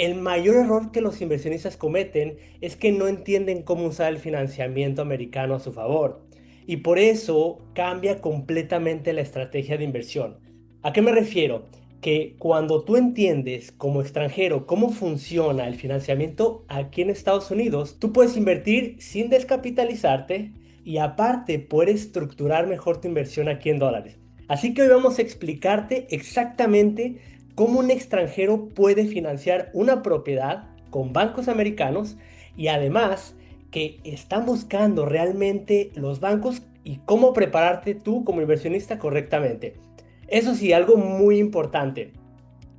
El mayor error que los inversionistas cometen es que no entienden cómo usar el financiamiento americano a su favor. Y por eso cambia completamente la estrategia de inversión. ¿A qué me refiero? Que cuando tú entiendes como extranjero cómo funciona el financiamiento aquí en Estados Unidos, tú puedes invertir sin descapitalizarte y aparte puedes estructurar mejor tu inversión aquí en dólares. Así que hoy vamos a explicarte exactamente cómo un extranjero puede financiar una propiedad con bancos americanos y además que están buscando realmente los bancos y cómo prepararte tú como inversionista correctamente. Eso sí, algo muy importante.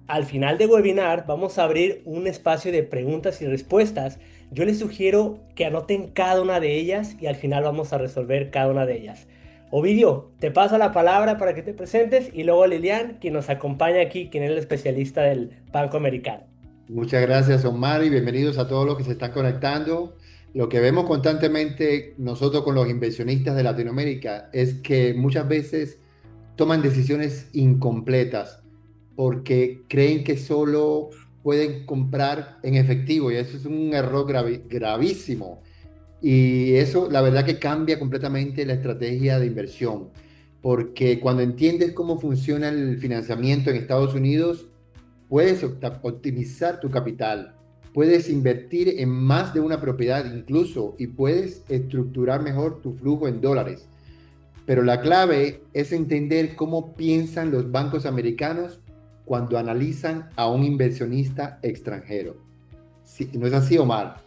Al final del webinar vamos a abrir un espacio de preguntas y respuestas. Yo les sugiero que anoten cada una de ellas y al final vamos a resolver cada una de ellas. Ovidio, te paso la palabra para que te presentes y luego Lilian, quien nos acompaña aquí, quien es el especialista del Banco Americano. Muchas gracias, Omar, y bienvenidos a todos los que se están conectando. Lo que vemos constantemente nosotros con los inversionistas de Latinoamérica es que muchas veces toman decisiones incompletas porque creen que solo pueden comprar en efectivo y eso es un error gravísimo. Y eso, la verdad que cambia completamente la estrategia de inversión, porque cuando entiendes cómo funciona el financiamiento en Estados Unidos, puedes optimizar tu capital, puedes invertir en más de una propiedad incluso y puedes estructurar mejor tu flujo en dólares. Pero la clave es entender cómo piensan los bancos americanos cuando analizan a un inversionista extranjero. Sí, ¿no es así, Omar?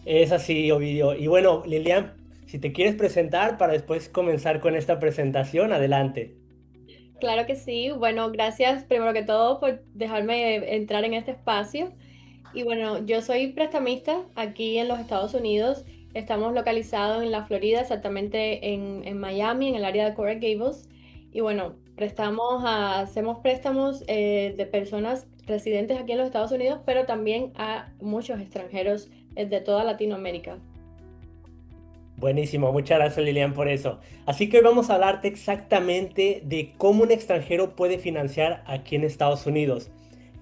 Es así, Ovidio. Y bueno, Lilian, si te quieres presentar para después comenzar con esta presentación, adelante. Claro que sí. Bueno, gracias primero que todo por dejarme entrar en este espacio. Y bueno, yo soy prestamista aquí en los Estados Unidos. Estamos localizados en la Florida, exactamente en Miami, en el área de Coral Gables. Y bueno, hacemos préstamos de personas residentes aquí en los Estados Unidos, pero también a muchos extranjeros de toda Latinoamérica. Buenísimo, muchas gracias Lilian por eso. Así que hoy vamos a hablarte exactamente de cómo un extranjero puede financiar aquí en Estados Unidos.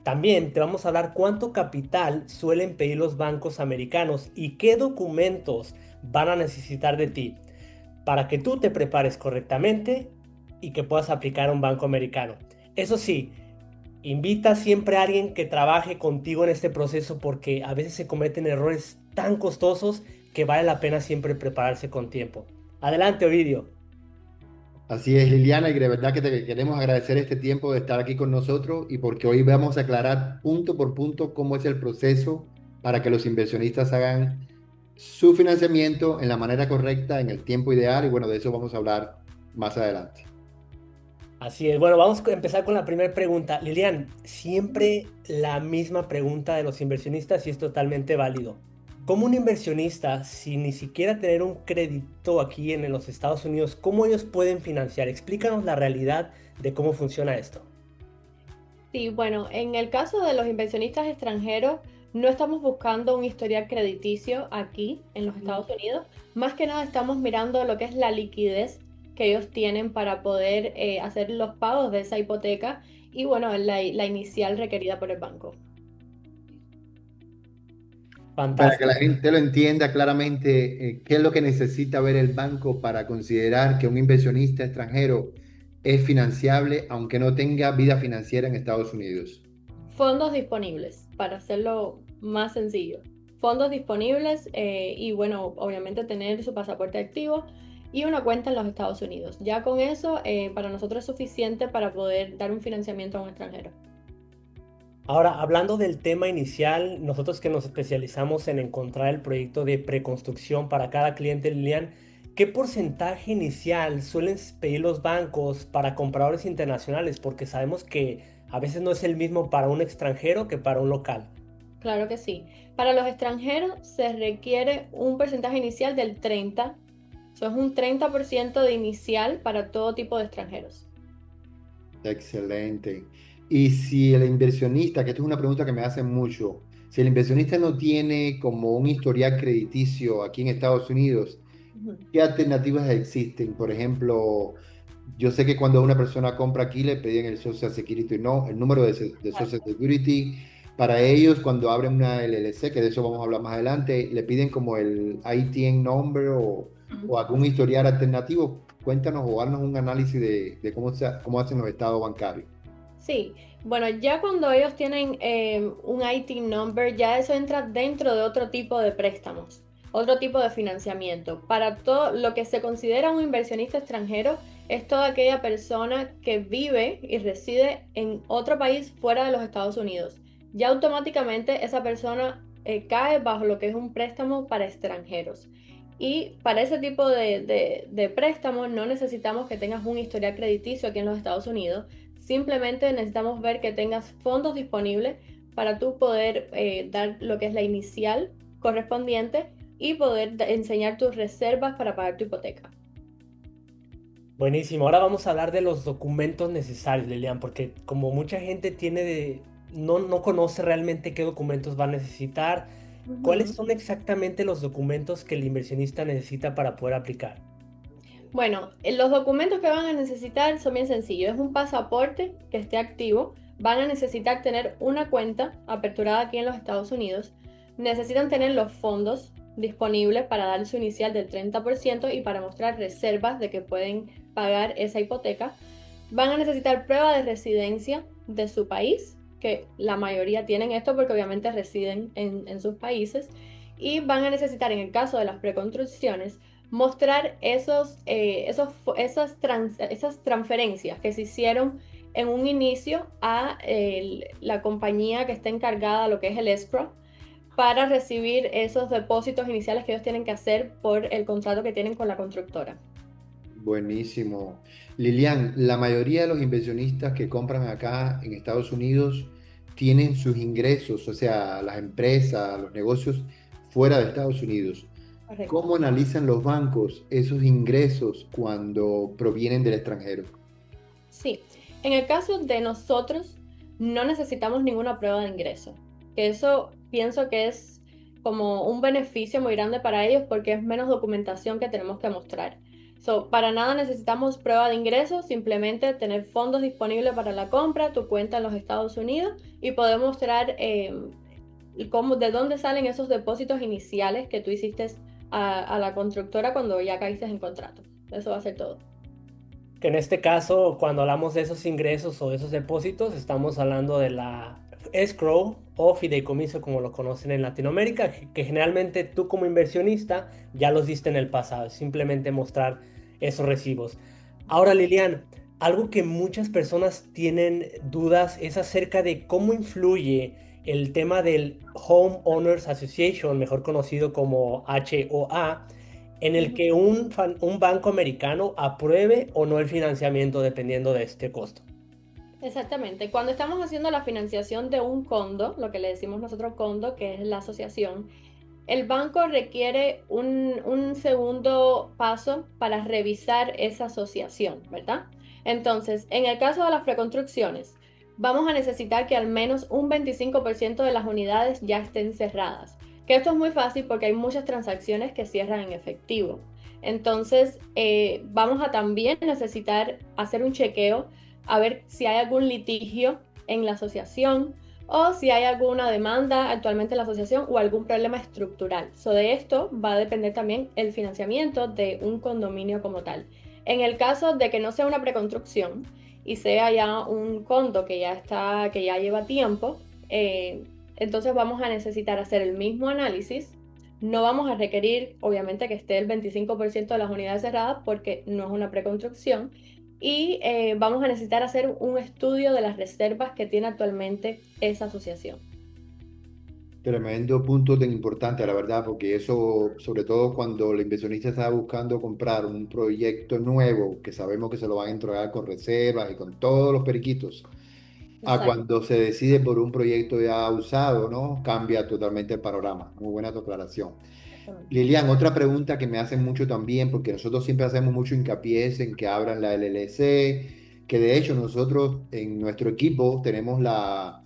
También te vamos a hablar cuánto capital suelen pedir los bancos americanos y qué documentos van a necesitar de ti para que tú te prepares correctamente y que puedas aplicar a un banco americano. Eso sí, invita siempre a alguien que trabaje contigo en este proceso porque a veces se cometen errores tan costosos que vale la pena siempre prepararse con tiempo. Adelante, Ovidio. Así es, Liliana, y de verdad que te queremos agradecer este tiempo de estar aquí con nosotros y porque hoy vamos a aclarar punto por punto cómo es el proceso para que los inversionistas hagan su financiamiento en la manera correcta, en el tiempo ideal, y bueno, de eso vamos a hablar más adelante. Así es. Bueno, vamos a empezar con la primera pregunta. Lilian, siempre la misma pregunta de los inversionistas y es totalmente válido. ¿Cómo un inversionista, sin ni siquiera tener un crédito aquí en los Estados Unidos, cómo ellos pueden financiar? Explícanos la realidad de cómo funciona esto. Sí, bueno, en el caso de los inversionistas extranjeros, no estamos buscando un historial crediticio aquí en los Estados Unidos. Más que nada estamos mirando lo que es la liquidez que ellos tienen para poder hacer los pagos de esa hipoteca y bueno, la inicial requerida por el banco. Para que la Fantástico. gente lo entienda claramente, qué es lo que necesita ver el banco para considerar que un inversionista extranjero es financiable, aunque no tenga vida financiera en Estados Unidos. Fondos disponibles, para hacerlo más sencillo. Fondos disponibles y bueno, obviamente tener su pasaporte activo y una cuenta en los Estados Unidos. Ya con eso, para nosotros es suficiente para poder dar un financiamiento a un extranjero. Ahora, hablando del tema inicial, nosotros que nos especializamos en encontrar el proyecto de preconstrucción para cada cliente, Lilian, ¿qué porcentaje inicial suelen pedir los bancos para compradores internacionales? Porque sabemos que a veces no es el mismo para un extranjero que para un local. Claro que sí. Para los extranjeros se requiere un porcentaje inicial del 30. Eso es un 30% de inicial para todo tipo de extranjeros. Excelente. Y si el inversionista, que esto es una pregunta que me hacen mucho, si el inversionista no tiene como un historial crediticio aquí en Estados Unidos, Ujú. ¿qué alternativas existen? Por ejemplo, yo sé que cuando una persona compra aquí le piden el Social Security, no, el número de Social Security. Para ellos, cuando abren una LLC, que de eso vamos a hablar más adelante, le piden como el ITN number o algún historial alternativo. Cuéntanos o haznos un análisis de cómo hacen los estados bancarios. Sí, bueno, ya cuando ellos tienen un IT number, ya eso entra dentro de otro tipo de préstamos, otro tipo de financiamiento. Para todo lo que se considera un inversionista extranjero, es toda aquella persona que vive y reside en otro país fuera de los Estados Unidos. Ya automáticamente esa persona cae bajo lo que es un préstamo para extranjeros. Y para ese tipo de préstamo no necesitamos que tengas un historial crediticio aquí en los Estados Unidos. Simplemente necesitamos ver que tengas fondos disponibles para tú poder dar lo que es la inicial correspondiente y poder enseñar tus reservas para pagar tu hipoteca. Buenísimo. Ahora vamos a hablar de los documentos necesarios, Lilian, porque como mucha gente no conoce realmente qué documentos va a necesitar, ¿cuáles Ujú. son exactamente los documentos que el inversionista necesita para poder aplicar? Bueno, los documentos que van a necesitar son bien sencillos. Es un pasaporte que esté activo. Van a necesitar tener una cuenta aperturada aquí en los Estados Unidos. Necesitan tener los fondos disponibles para dar su inicial del 30% y para mostrar reservas de que pueden pagar esa hipoteca. Van a necesitar prueba de residencia de su país, que la mayoría tienen esto porque obviamente residen en sus países. Y van a necesitar, en el caso de las preconstrucciones, mostrar esas transferencias que se hicieron en un inicio a la compañía que está encargada de lo que es el escrow para recibir esos depósitos iniciales que ellos tienen que hacer por el contrato que tienen con la constructora. Buenísimo. Lilian, la mayoría de los inversionistas que compran acá en Estados Unidos tienen sus ingresos, o sea, las empresas, los negocios fuera de Estados Unidos. Correcto. ¿Cómo analizan los bancos esos ingresos cuando provienen del extranjero? Sí, en el caso de nosotros no necesitamos ninguna prueba de ingreso. Eso pienso que es como un beneficio muy grande para ellos porque es menos documentación que tenemos que mostrar. Para nada necesitamos prueba de ingreso, simplemente tener fondos disponibles para la compra, tu cuenta en los Estados Unidos y poder mostrar de dónde salen esos depósitos iniciales que tú hiciste a la constructora cuando ya caíste en contrato. Eso va a ser todo. Que en este caso, cuando hablamos de esos ingresos o de esos depósitos, estamos hablando de la escrow o fideicomiso, como lo conocen en Latinoamérica, que generalmente tú como inversionista ya los diste en el pasado, es simplemente mostrar esos recibos. Ahora, Lilian, algo que muchas personas tienen dudas es acerca de cómo influye el tema del Home Owners Association, mejor conocido como HOA, en el que un banco americano apruebe o no el financiamiento dependiendo de este costo. Exactamente. Cuando estamos haciendo la financiación de un condo, lo que le decimos nosotros condo, que es la asociación, el banco requiere un segundo paso para revisar esa asociación, ¿verdad? Entonces, en el caso de las preconstrucciones, vamos a necesitar que al menos un 25% de las unidades ya estén cerradas. Que esto es muy fácil porque hay muchas transacciones que cierran en efectivo. Entonces, vamos a también necesitar hacer un chequeo a ver si hay algún litigio en la asociación o si hay alguna demanda actualmente en la asociación o algún problema estructural. De esto va a depender también el financiamiento de un condominio como tal. En el caso de que no sea una preconstrucción y sea ya un condo que ya lleva tiempo, entonces vamos a necesitar hacer el mismo análisis. No vamos a requerir, obviamente, que esté el 25% de las unidades cerradas porque no es una preconstrucción. Y vamos a necesitar hacer un estudio de las reservas que tiene actualmente esa asociación. Tremendo punto tan importante, la verdad, porque eso, sobre todo cuando el inversionista está buscando comprar un proyecto nuevo, que sabemos que se lo van a entregar con reservas y con todos los periquitos, a Exacto. cuando se decide por un proyecto ya usado, ¿no? Cambia totalmente el panorama. Muy buena tu aclaración. Exactamente. Lilian, otra pregunta que me hacen mucho también, porque nosotros siempre hacemos mucho hincapié es en que abran la LLC, que de hecho nosotros en nuestro equipo tenemos la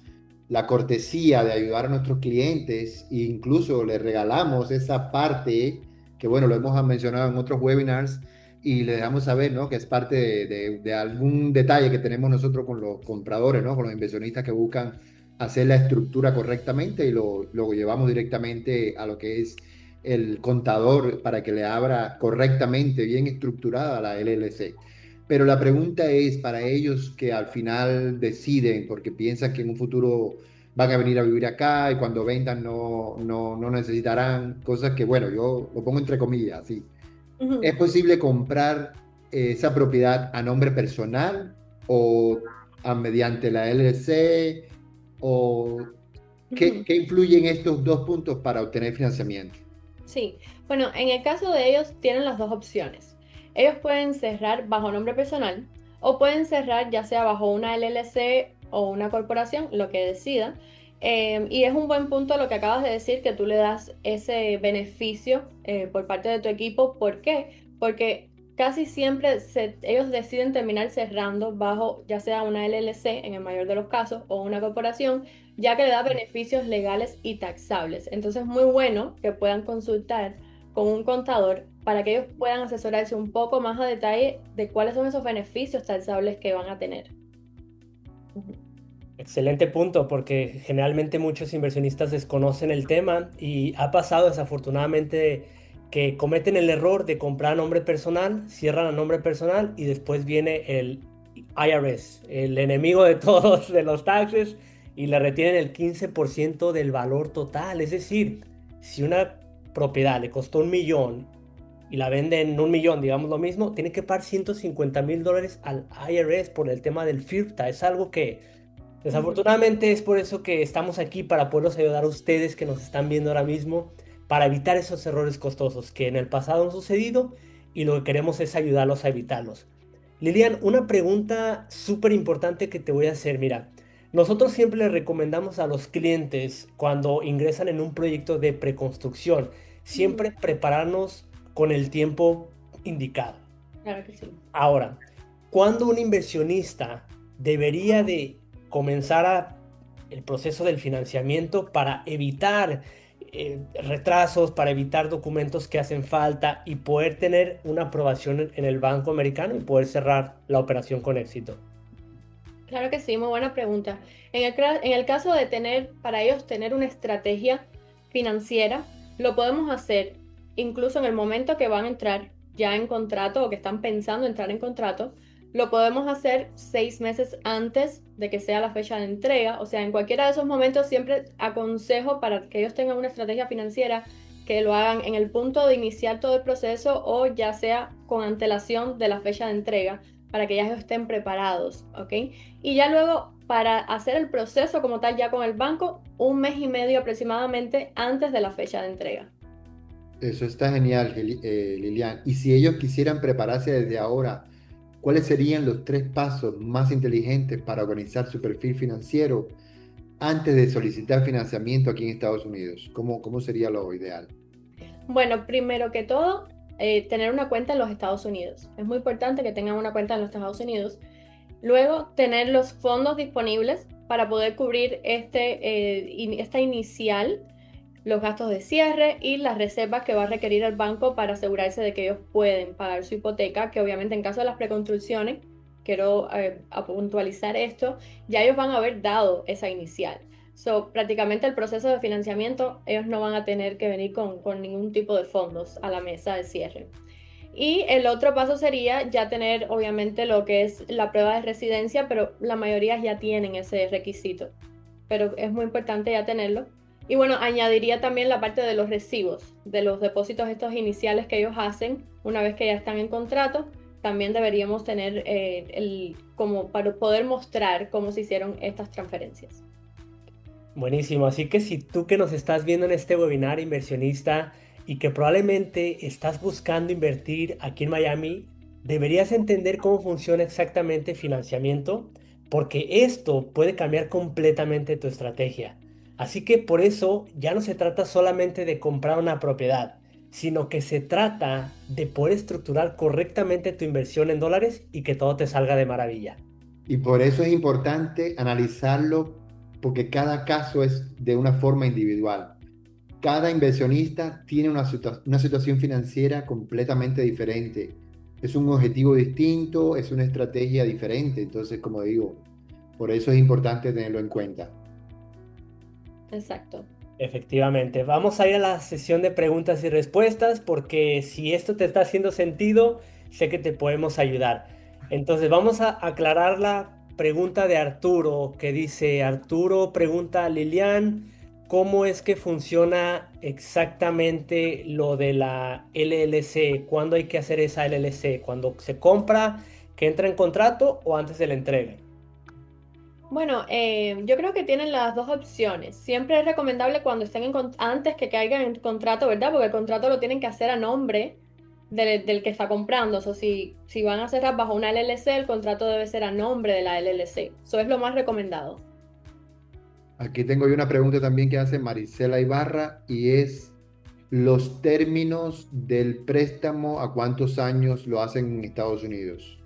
cortesía de ayudar a nuestros clientes e incluso les regalamos esa parte, que bueno, lo hemos mencionado en otros webinars y le dejamos saber, ¿no? Que es parte de algún detalle que tenemos nosotros con los compradores, ¿no? Con los inversionistas que buscan hacer la estructura correctamente y lo llevamos directamente a lo que es el contador para que le abra correctamente, bien estructurada la LLC. Pero la pregunta es para ellos que al final deciden, porque piensan que en un futuro van a venir a vivir acá y cuando vendan no necesitarán cosas que, bueno, yo lo pongo entre comillas, así. Ujú, ¿Es posible comprar esa propiedad a nombre personal o mediante la LLC? ¿O ujú. qué influyen estos dos puntos para obtener financiamiento? Sí, bueno, en el caso de ellos tienen las dos opciones. Ellos pueden cerrar bajo nombre personal o pueden cerrar ya sea bajo una LLC o una corporación, lo que decidan. Y es un buen punto lo que acabas de decir, que tú le das ese beneficio por parte de tu equipo. ¿Por qué? Porque casi siempre ellos deciden terminar cerrando bajo ya sea una LLC en el mayor de los casos o una corporación ya que le da beneficios legales y taxables. Entonces es muy bueno que puedan consultar con un contador para que ellos puedan asesorarse un poco más a detalle de cuáles son esos beneficios taxables que van a tener. Ujú. Excelente punto, porque generalmente muchos inversionistas desconocen el tema y ha pasado desafortunadamente que cometen el error de comprar a nombre personal, cierran a nombre personal y después viene el IRS, el enemigo de todos de los taxes, y le retienen el 15% del valor total. Es decir, si una propiedad le costó 1 millón y la venden 1 millón, digamos lo mismo, tiene que pagar $150,000 al IRS por el tema del FIRPTA. Es algo que Ujú. desafortunadamente es por eso que estamos aquí para poderlos ayudar a ustedes que nos están viendo ahora mismo, para evitar esos errores costosos que en el pasado han sucedido y lo que queremos es ayudarlos a evitarlos. Lilian, una pregunta súper importante que te voy a hacer. Mira, nosotros siempre les recomendamos a los clientes cuando ingresan en un proyecto de preconstrucción, Ujú. siempre prepararnos con el tiempo indicado. Claro que sí. Ahora, ¿cuándo un inversionista debería de comenzar el proceso del financiamiento para evitar retrasos, para evitar documentos que hacen falta y poder tener una aprobación en el banco americano y poder cerrar la operación con éxito? Claro que sí, muy buena pregunta. En el caso de tener, para ellos tener una estrategia financiera, lo podemos hacer incluso en el momento que van a entrar ya en contrato o que están pensando entrar en contrato, lo podemos hacer 6 meses antes de que sea la fecha de entrega. O sea, en cualquiera de esos momentos siempre aconsejo para que ellos tengan una estrategia financiera que lo hagan en el punto de iniciar todo el proceso o ya sea con antelación de la fecha de entrega para que ya ellos estén preparados, ¿ok? Y ya luego, para hacer el proceso como tal ya con el banco, 1 mes y medio aproximadamente antes de la fecha de entrega. Eso está genial, Lilian. Y si ellos quisieran prepararse desde ahora, ¿cuáles serían los tres pasos más inteligentes para organizar su perfil financiero antes de solicitar financiamiento aquí en Estados Unidos? ¿Cómo sería lo ideal? Bueno, primero que todo, tener una cuenta en los Estados Unidos. Es muy importante que tengan una cuenta en los Estados Unidos. Luego, tener los fondos disponibles para poder cubrir esta inicial, los gastos de cierre y las reservas que va a requerir el banco para asegurarse de que ellos pueden pagar su hipoteca, que obviamente en caso de las preconstrucciones, quiero puntualizar esto, ya ellos van a haber dado esa inicial. So, prácticamente el proceso de financiamiento, ellos no van a tener que venir con ningún tipo de fondos a la mesa de cierre. Y el otro paso sería ya tener, obviamente, lo que es la prueba de residencia, pero la mayoría ya tienen ese requisito. Pero es muy importante ya tenerlo. Y bueno, añadiría también la parte de los recibos, de los depósitos estos iniciales que ellos hacen una vez que ya están en contrato. También deberíamos tener como para poder mostrar cómo se hicieron estas transferencias. Buenísimo, así que si tú que nos estás viendo en este webinar, inversionista, y que probablemente estás buscando invertir aquí en Miami, deberías entender cómo funciona exactamente financiamiento, porque esto puede cambiar completamente tu estrategia. Así que por eso ya no se trata solamente de comprar una propiedad, sino que se trata de poder estructurar correctamente tu inversión en dólares y que todo te salga de maravilla. Y por eso es importante analizarlo porque cada caso es de una forma individual. Cada inversionista tiene una situación financiera completamente diferente. Es un objetivo distinto, es una estrategia diferente. Entonces, como digo, por eso es importante tenerlo en cuenta. Exacto. Efectivamente. Vamos a ir a la sesión de preguntas y respuestas porque si esto te está haciendo sentido, sé que te podemos ayudar. Entonces vamos a aclarar la pregunta de Arturo, que dice, Arturo pregunta a Lilian, ¿cómo es que funciona exactamente lo de la LLC? ¿Cuándo hay que hacer esa LLC? ¿Cuando se compra, que entra en contrato o antes de la entrega? Bueno, yo creo que tienen las dos opciones. Siempre es recomendable cuando estén antes que caigan en contrato, ¿verdad? Porque el contrato lo tienen que hacer a nombre del que está comprando. O sea, si van a cerrar bajo una LLC, el contrato debe ser a nombre de la LLC. Eso es lo más recomendado. Aquí tengo yo una pregunta también que hace Marisela Ibarra y es los términos del préstamo, ¿a cuántos años lo hacen en Estados Unidos?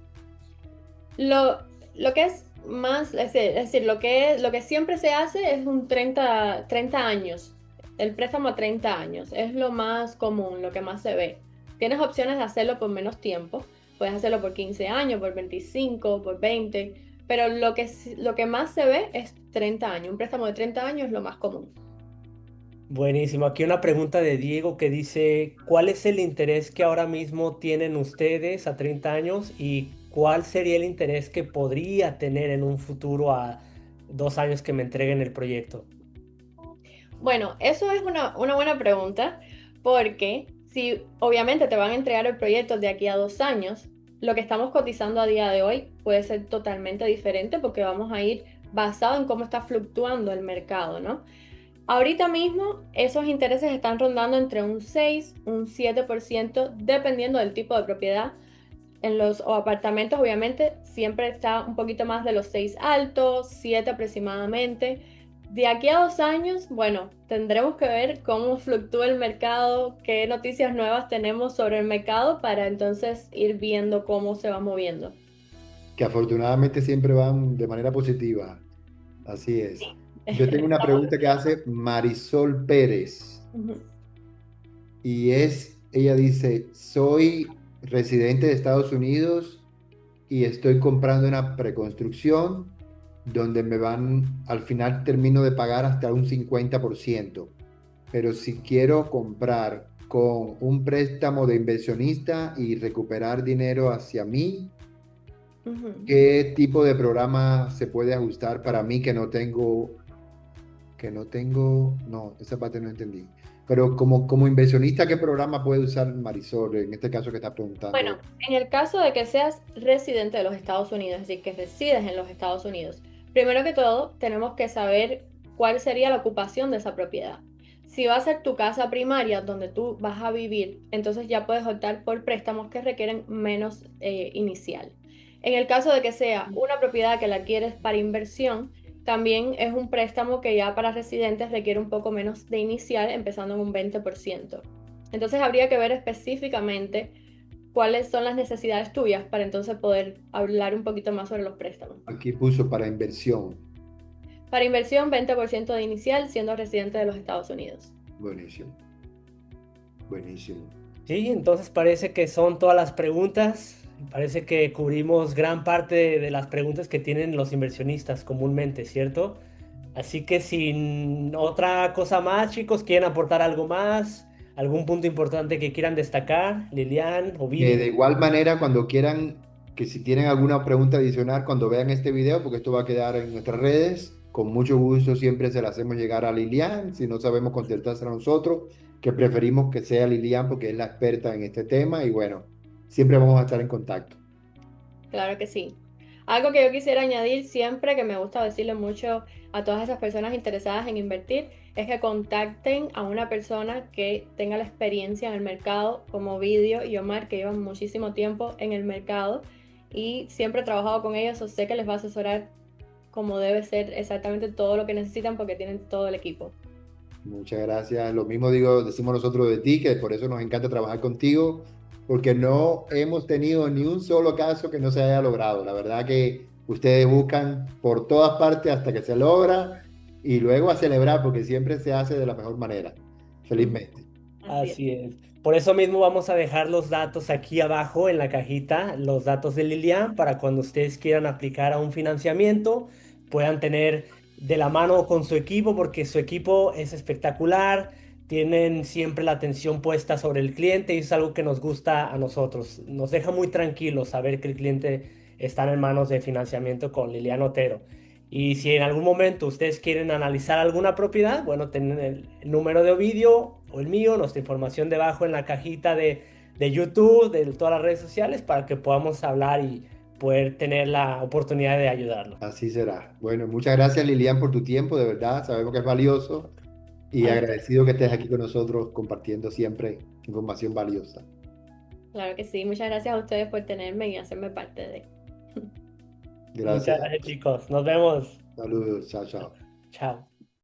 Lo que es más, es decir, lo que siempre se hace es un treinta años. El préstamo a 30 años. Es lo más común, lo que más se ve. Tienes opciones de hacerlo por menos tiempo. Puedes hacerlo por 15 años, por 25, por 20. Pero lo que más se ve es 30 años. Un préstamo de 30 años es lo más común. Buenísimo. Aquí una pregunta de Diego que dice, ¿cuál es el interés que ahora mismo tienen ustedes a 30 años y cuál sería el interés que podría tener en un futuro a 2 años que me entreguen el proyecto? Bueno, eso es una buena pregunta, porque si obviamente te van a entregar el proyecto de aquí a 2 años, lo que estamos cotizando a día de hoy puede ser totalmente diferente porque vamos a ir basado en cómo está fluctuando el mercado, ¿no? Ahorita mismo esos intereses están rondando entre un 6, un 7%, dependiendo del tipo de propiedad. En los o apartamentos, obviamente, siempre está un poquito más de los 6 altos, 7 aproximadamente. De aquí a 2 años, bueno, tendremos que ver cómo fluctúa el mercado, qué noticias nuevas tenemos sobre el mercado para entonces ir viendo cómo se va moviendo. Que afortunadamente siempre van de manera positiva. Así es. Yo tengo una Estamos- pregunta que hace Marisol Pérez Ujú, y ella dice, soy residente de Estados Unidos y estoy comprando una preconstrucción donde al final termino de pagar hasta un 50%. Pero si quiero comprar con un préstamo de inversionista y recuperar dinero hacia mí, ujú. ¿qué tipo de programa se puede ajustar para mí no, esa parte no entendí. Pero como inversionista, ¿qué programa puede usar Marisol en este caso que está Bueno, preguntando? en el caso de que seas residente de los Estados Unidos, es decir, que resides en los Estados Unidos, primero que todo tenemos que saber cuál sería la ocupación de esa propiedad. Si va a ser tu casa primaria donde tú vas a vivir, entonces ya puedes optar por préstamos que requieren menos inicial. En el caso de que sea una propiedad que la quieres para inversión, también es un préstamo que ya para residentes requiere un poco menos de inicial, empezando en un 20%. Entonces habría que ver específicamente cuáles son las necesidades tuyas para entonces poder hablar un poquito más sobre los préstamos. Aquí puso para inversión. Para inversión, 20% de inicial siendo residente de los Estados Unidos. Buenísimo, buenísimo. Sí, entonces parece que son todas las preguntas. Parece que cubrimos gran parte de las preguntas que tienen los inversionistas comúnmente, ¿cierto? Así que sin otra cosa más, chicos, ¿quieren aportar algo más? ¿Algún punto importante que quieran destacar? Lilian, De Ovidio. igual manera, cuando quieran, que si tienen alguna pregunta adicional, cuando vean este video, porque esto va a quedar en nuestras redes, con mucho gusto siempre se la hacemos llegar a Lilian, si no sabemos contestársela a nosotros, que preferimos que sea Lilian porque es la experta en este tema y bueno, siempre vamos a estar en contacto. Claro que sí. Algo que yo quisiera añadir siempre, que me gusta decirle mucho a todas esas personas interesadas en invertir, es que contacten a una persona que tenga la experiencia en el mercado, como Vidio y Omar, que llevan muchísimo tiempo en el mercado y siempre he trabajado con ellos, o sé que les va a asesorar como debe ser exactamente todo lo que necesitan porque tienen todo el equipo. Muchas gracias. Lo mismo decimos nosotros de ti, que por eso nos encanta trabajar contigo, porque no hemos tenido ni un solo caso que no se haya logrado. La verdad que ustedes buscan por todas partes hasta que se logra y luego a celebrar, porque siempre se hace de la mejor manera. Ujú. Felizmente. Así es. Así es. Por eso mismo vamos a dejar los datos aquí abajo en la cajita, los datos de Lilian, para cuando ustedes quieran aplicar a un financiamiento, puedan tener de la mano con su equipo porque su equipo es espectacular, tienen siempre la atención puesta sobre el cliente y es algo que nos gusta a nosotros. Nos deja muy tranquilos saber que el cliente está en manos de financiamiento con Liliana Otero. Y si en algún momento ustedes quieren analizar alguna propiedad, bueno, tienen el número de Ovidio o el mío, nuestra información debajo en la cajita de YouTube, de todas las redes sociales, para que podamos hablar y poder tener la oportunidad de ayudarlo. Así será. Bueno, muchas gracias Lilian por tu tiempo, de verdad, sabemos que es valioso y A usted. agradecido que estés aquí con nosotros compartiendo siempre información valiosa. Claro que sí, muchas gracias a ustedes por tenerme y hacerme parte de. Gracias. Muchas gracias, chicos. Nos vemos. Saludos. Chao, chao. Chao.